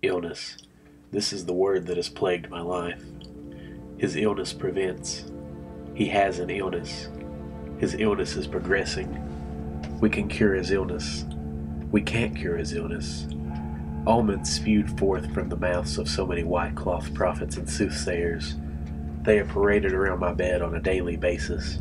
Illness. This is the word that has plagued my life. His illness prevents. He has an illness. His illness is progressing. We can cure his illness. We can't cure his illness. Omens spewed forth from the mouths of so many white-cloth prophets and soothsayers. They are paraded around my bed on a daily basis.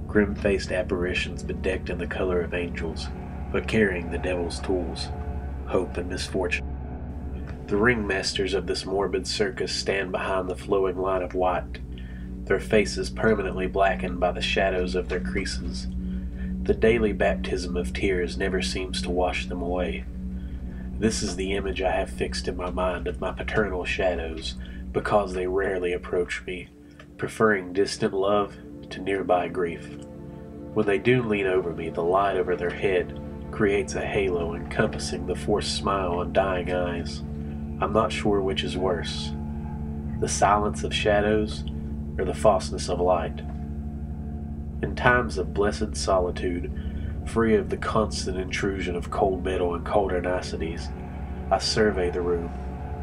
Grim-faced apparitions bedecked in the color of angels, but carrying the devil's tools, hope and misfortune. The ringmasters of this morbid circus stand behind the flowing line of white, their faces permanently blackened by the shadows of their creases. The daily baptism of tears never seems to wash them away. This is the image I have fixed in my mind of my paternal shadows, because they rarely approach me, preferring distant love to nearby grief. When they do lean over me, the light over their head creates a halo encompassing the forced smile on dying eyes. I'm not sure which is worse, the silence of shadows or the falseness of light. In times of blessed solitude, free of the constant intrusion of cold metal and colder niceties, I survey the room.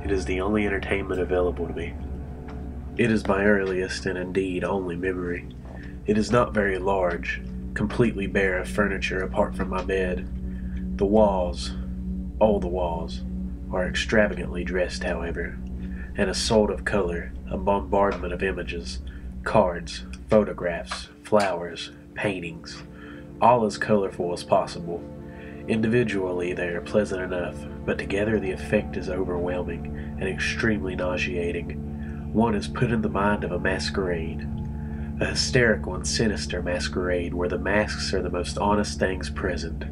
It is the only entertainment available to me. It is my earliest and indeed only memory. It is not very large, completely bare of furniture apart from my bed. The walls, all the walls, are extravagantly dressed, however, an assault of color, a bombardment of images, cards, photographs, flowers, paintings, all as colorful as possible. Individually they are pleasant enough, but together the effect is overwhelming and extremely nauseating. One is put in the mind of a masquerade, a hysterical and sinister masquerade where the masks are the most honest things present.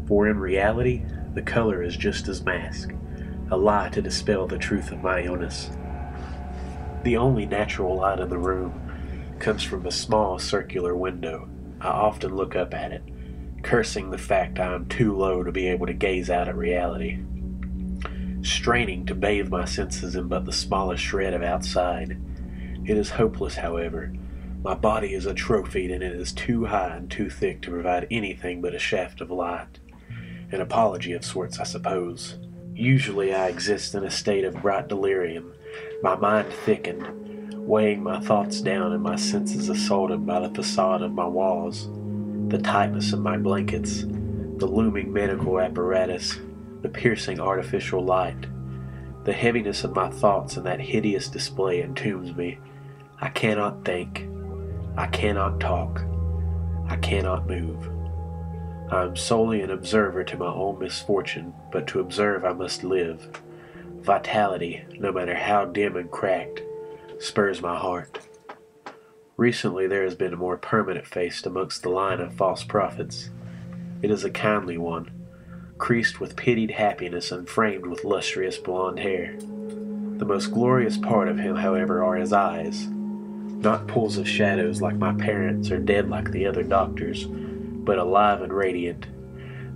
For in reality, the color is just as mask, a lie to dispel the truth of my illness. The only natural light in the room comes from a small circular window. I often look up at it, cursing the fact I am too low to be able to gaze out at reality, straining to bathe my senses in but the smallest shred of outside. It is hopeless, however. My body is atrophied and it is too high and too thick to provide anything but a shaft of light. An apology of sorts, I suppose. Usually I exist in a state of bright delirium, my mind thickened, weighing my thoughts down and my senses assaulted by the facade of my walls, the tightness of my blankets, the looming medical apparatus, the piercing artificial light. The heaviness of my thoughts and that hideous display entombs me. I cannot think. I cannot talk. I cannot move. I am solely an observer to my own misfortune, but to observe I must live. Vitality, no matter how dim and cracked, spurs my heart. Recently there has been a more permanent face amongst the line of false prophets. It is a kindly one, creased with pitied happiness and framed with lustrous blonde hair. The most glorious part of him, however, are his eyes. Not pools of shadows like my parents or dead like the other doctors, but alive and radiant.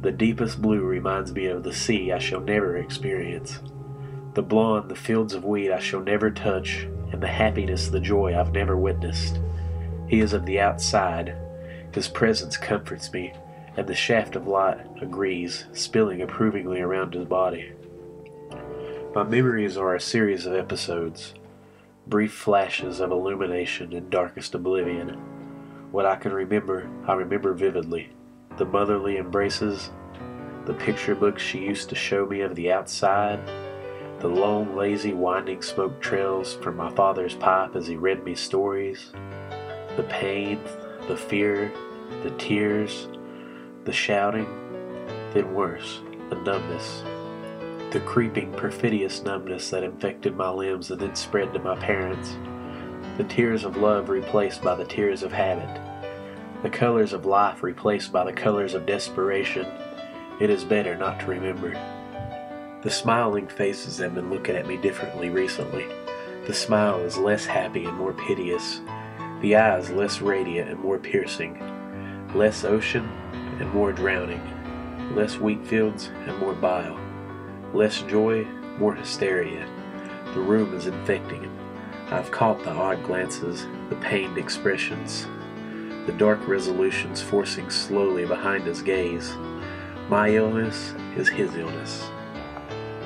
The deepest blue reminds me of the sea I shall never experience. The blonde, the fields of wheat I shall never touch, and the happiness, the joy I've never witnessed. He is of the outside. His presence comforts me, and the shaft of light agrees, spilling approvingly around his body. My memories are a series of episodes, brief flashes of illumination in darkest oblivion. What I can remember, I remember vividly. The motherly embraces, the picture books she used to show me of the outside, the long, lazy, winding smoke trails from my father's pipe as he read me stories, the pain, the fear, the tears, the shouting, then worse, the numbness, the creeping, perfidious numbness that infected my limbs and then spread to my parents, the tears of love replaced by the tears of habit, the colors of life replaced by the colors of desperation. It is better not to remember. The smiling faces have been looking at me differently recently. The smile is less happy and more piteous, the eyes less radiant and more piercing, less ocean and more drowning, less wheat fields and more bile, less joy, more hysteria. The room is infecting him. I've caught the odd glances, the pained expressions, the dark resolutions forcing slowly behind his gaze. My illness is his illness.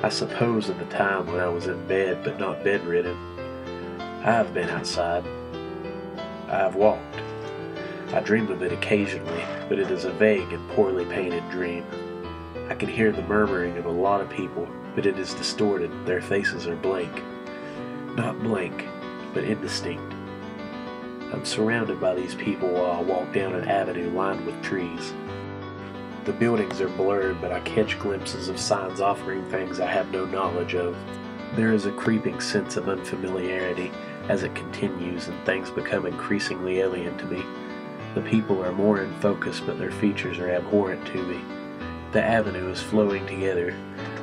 I suppose in the time when I was in bed but not bedridden, I have been outside. I have walked. I dream of it occasionally, but it is a vague and poorly painted dream. I can hear the murmuring of a lot of people, but it is distorted. Their faces are blank. Not blank, but indistinct. I'm surrounded by these people while I walk down an avenue lined with trees. The buildings are blurred, but I catch glimpses of signs offering things I have no knowledge of. There is a creeping sense of unfamiliarity as it continues and things become increasingly alien to me. The people are more in focus, but their features are abhorrent to me. The avenue is flowing together.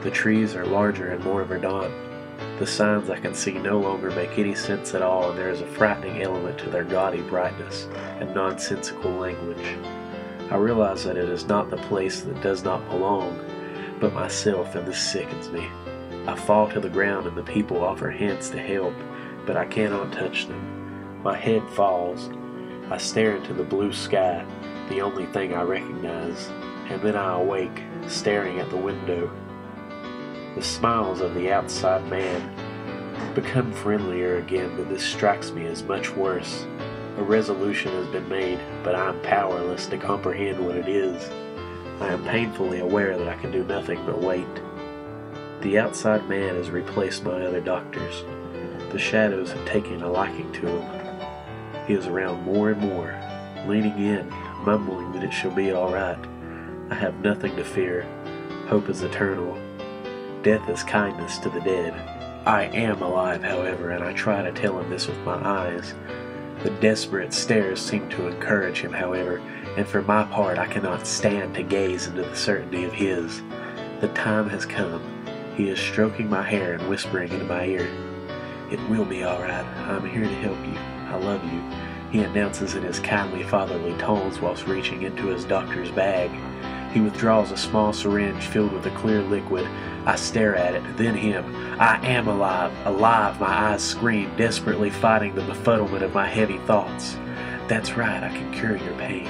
The trees are larger and more verdant. The signs I can see no longer make any sense at all, and there is a frightening element to their gaudy brightness and nonsensical language. I realize that it is not the place that does not belong, but myself, and this sickens me. I fall to the ground and the people offer hands to help, but I cannot touch them. My head falls. I stare into the blue sky, the only thing I recognize, and then I awake, staring at the window. The smiles of the outside man become friendlier again, but this strikes me as much worse. A resolution has been made, but I am powerless to comprehend what it is. I am painfully aware that I can do nothing but wait. The outside man has replaced my other doctors. The shadows have taken a liking to him. He is around more and more, leaning in, mumbling that it shall be all right. I have nothing to fear. Hope is eternal. Death is kindness to the dead. I am alive, however, and I try to tell him this with my eyes. The desperate stares seem to encourage him, however, and for my part I cannot stand to gaze into the certainty of his. The time has come. He is stroking my hair and whispering into my ear. "It will be all right. I'm here to help you. I love you," he announces in his kindly fatherly tones whilst reaching into his doctor's bag. He withdraws a small syringe filled with a clear liquid. I stare at it, then him. I am alive, alive, my eyes scream, desperately fighting the befuddlement of my heavy thoughts. "That's right, I can cure your pain,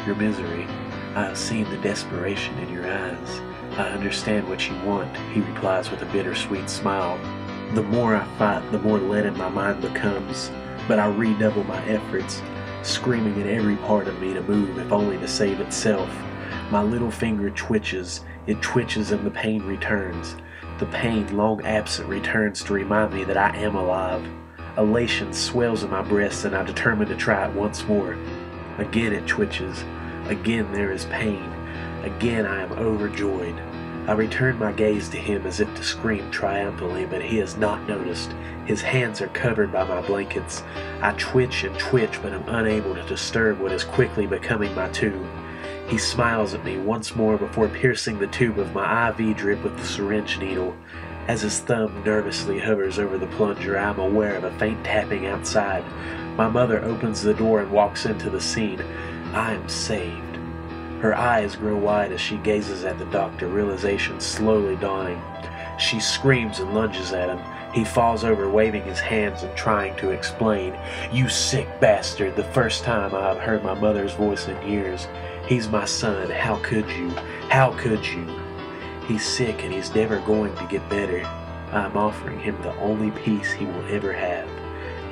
your misery. I have seen the desperation in your eyes. I understand what you want," he replies with a bittersweet smile. The more I fight, the more leaden my mind becomes, but I redouble my efforts, screaming at every part of me to move, if only to save itself. My little finger twitches, it twitches and the pain returns. The pain, long absent, returns to remind me that I am alive. Elation swells in my breast and I determine to try it once more. Again it twitches. Again there is pain. Again I am overjoyed. I return my gaze to him as if to scream triumphantly, but he has not noticed. His hands are covered by my blankets. I twitch and twitch, but am unable to disturb what is quickly becoming my tomb. He smiles at me once more before piercing the tube of my IV drip with the syringe needle. As his thumb nervously hovers over the plunger, I am aware of a faint tapping outside. My mother opens the door and walks into the scene. I am saved. Her eyes grow wide as she gazes at the doctor, realization slowly dawning. She screams and lunges at him. He falls over, waving his hands and trying to explain. "You sick bastard," the first time I have heard my mother's voice in years. "He's my son. How could you? How could you? He's sick and he's never going to get better. I'm offering him the only peace he will ever have,"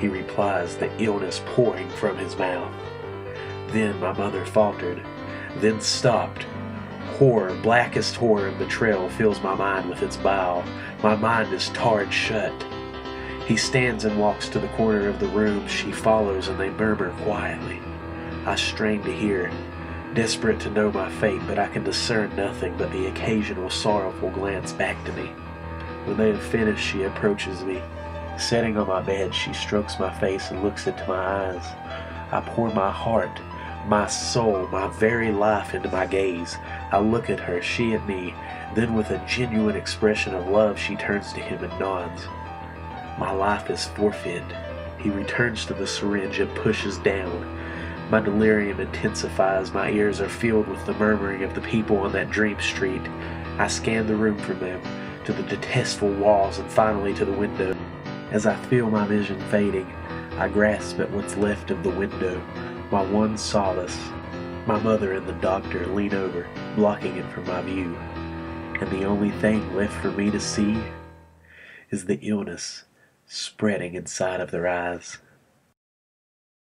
he replies, the illness pouring from his mouth. Then my mother faltered, then stopped. Horror, blackest horror and betrayal fills my mind with its bile. My mind is tarred shut. He stands and walks to the corner of the room. She follows and they murmur quietly. I strain to hear, desperate to know my fate, but I can discern nothing but the occasional sorrowful glance back to me. When they have finished, she approaches me. Sitting on my bed, she strokes my face and looks into my eyes. I pour my heart, my soul, my very life into my gaze. I look at her, she at me. Then with a genuine expression of love, she turns to him and nods. My life is forfeit. He returns to the syringe and pushes down. My delirium intensifies. My ears are filled with the murmuring of the people on that dream street. I scan the room from them to the detestful walls and finally to the window. As I feel my vision fading, I grasp at what's left of the window, my one solace. My mother and the doctor lean over, blocking it from my view. and the only thing left for me to see is the illness spreading inside of their eyes.